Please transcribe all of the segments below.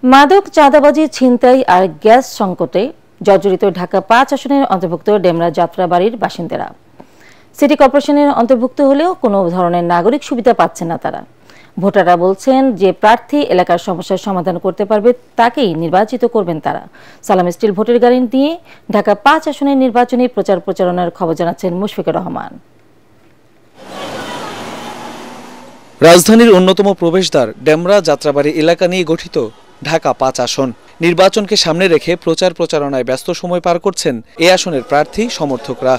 মাদক, চাঁদাবাজি, ছিনতাই আর গ্যাস সংকটে জর্জরিত ঢাকা ৫ আসনের অন্তর্ভুক্ত ডেমরা যাত্রাবাড়ির বাসিন্দারা সিটি কর্পোরেশনের অন্তর্ভুক্ত হলেও কোনো ধরনের নাগরিক সুবিধা পাচ্ছেন না তারা। ভোটাররা বলছেন যে প্রার্থী এলাকার সমস্যার সমাধান করতে পারবে তাকেই নির্বাচিত করবেন তারা। সালাম স্টিল ভোটের গাড়ি নিয়ে ঢাকা ৫ আসনের নির্বাচনী প্রচারণার খবর জানাচ্ছেন মুশফিকুর রহমান। রাজধানীর অন্যতম প্রবেশদ্বার ডেমরা যাত্রাবাড়ি এলাকা নিয়ে গঠিত ঢাকা ৫ আসন। নির্বাচনকে সামনে রেখে প্রচারণায় ব্যস্ত সময় পার করছেন এ আসনের প্রার্থী সমর্থকরা।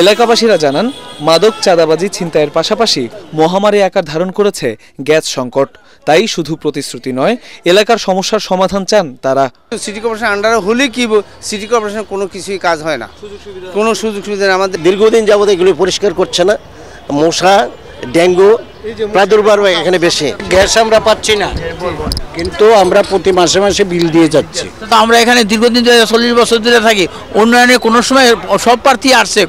এলাকাবাসীরা জানান, মাদক, চাঁদাবাজি, ছিনতাইয়ের পাশাপাশি মহামারী আকার ধারণ করেছে গ্যাস সংকট। তাই শুধু প্রতিশ্রুতি নয়, এলাকার সমস্যার সমাধান চান তারা। সিটি কর্পোরেশন আন্ডারে হলে কি সিটি কর্পোরেশনের কোনো কিছুই কাজ হয় না, কোনো সুযোগ সুবিধা আমাদের দীর্ঘদিন যাবত এগুলো পরিষ্কার করছে না। মশা, ডেঙ্গু প্রাদুর্ভাব এখানে বেশি। গ্যাস আমরা পাচ্ছি না, কিন্তু আমরা প্রতি মাসে মাসে বিল দিয়ে যাচ্ছি। আমরা এখানে দীর্ঘদিন 40 বছর ধরে থাকি। উন্নয়নে কোনো সময় সব প্রার্থী আসছে,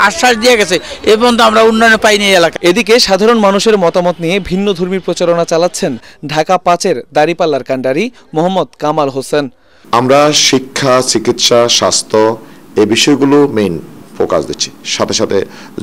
আশ্বাস দিয়ে গেছে, এ পর্যন্ত আমরা উন্নয়নে পাইনি এলাকা। এদিকে সাধারণ মানুষের মতামত নিয়ে ভিন্ন ধর্মী প্রচারণা চালাচ্ছেন ঢাকা ৫-এর দাঁড়িপাল্লার কাণ্ডারি মোহাম্মদ কামাল হোসেন। আমরা শিক্ষা, চিকিৎসা, স্বাস্থ্য এই বিষয়গুলো মেইন ফোকাস দিচ্ছি, সাথে সাথে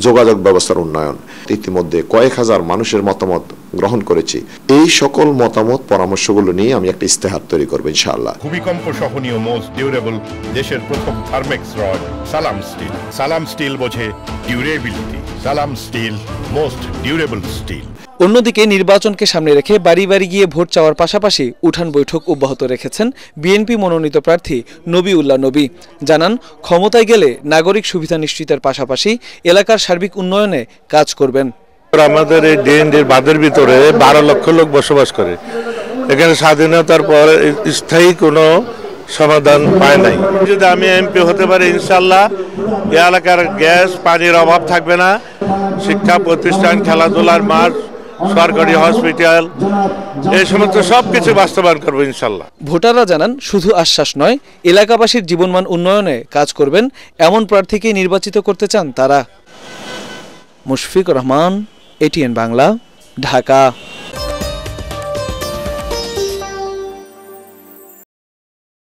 যোগাযোগ ব্যবস্থার উন্নয়ন। ইতিমধ্যে কয়েক হাজার মানুষের মতামত গ্রহণ করেছি। এই সকল মতামত পরামর্শগুলো নিয়ে আমি একটা ইস্তেহার তৈরি করবো ইনশাআল্লাহ। ভূমিকম্প সহনীয় মোস্ট ডিউরেবল দেশের প্রথম থার্মেক্স রড সালাম স্টিল। সালাম স্টিল বোঝে ডিউরেবিলিটি। সালাম স্টিল মোস্ট ডিউরেবল স্টিল। অন্যদিকে নির্বাচনকে সামনে রেখে বাড়ি বাড়ি গিয়ে ভোট চাওয়ার পাশাপাশি উঠান বৈঠক অব্যাহত রেখেছেন বিএনপি মনোনীত প্রার্থী নবীউল্লাহ নবী। জানান, ক্ষমতায় গেলে নাগরিক সুবিধা নিশ্চিতের পাশাপাশি এলাকার সার্বিক উন্নয়নে কাজ করবেন। আমাদের এই ডিএনডির বাঁধের ভিতরে 12 লক্ষ লোক বসবাস করে। এখানে স্বাধীনতার পর স্থায়ী কোনো সমাধান পায় নাই। যদি আমি এমপি হতে পারি, ইনশাল্লাহ এই এলাকার গ্যাস, পানির অভাব থাকবে না। শিক্ষা প্রতিষ্ঠান, খেলাধুলার মাঠ, সরকারি হসপিটাল, এই সমস্ত সবকিছু বাস্তবায়ন করবো ইনশাল্লাহ। ভোটাররা জানান, শুধু আশ্বাস নয়, এলাকাবাসীর জীবনমান উন্নয়নে কাজ করবেন এমন প্রার্থীকে নির্বাচিত করতে চান তারা। মুশফিকুর রহমান, এটিএন বাংলা, ঢাকা।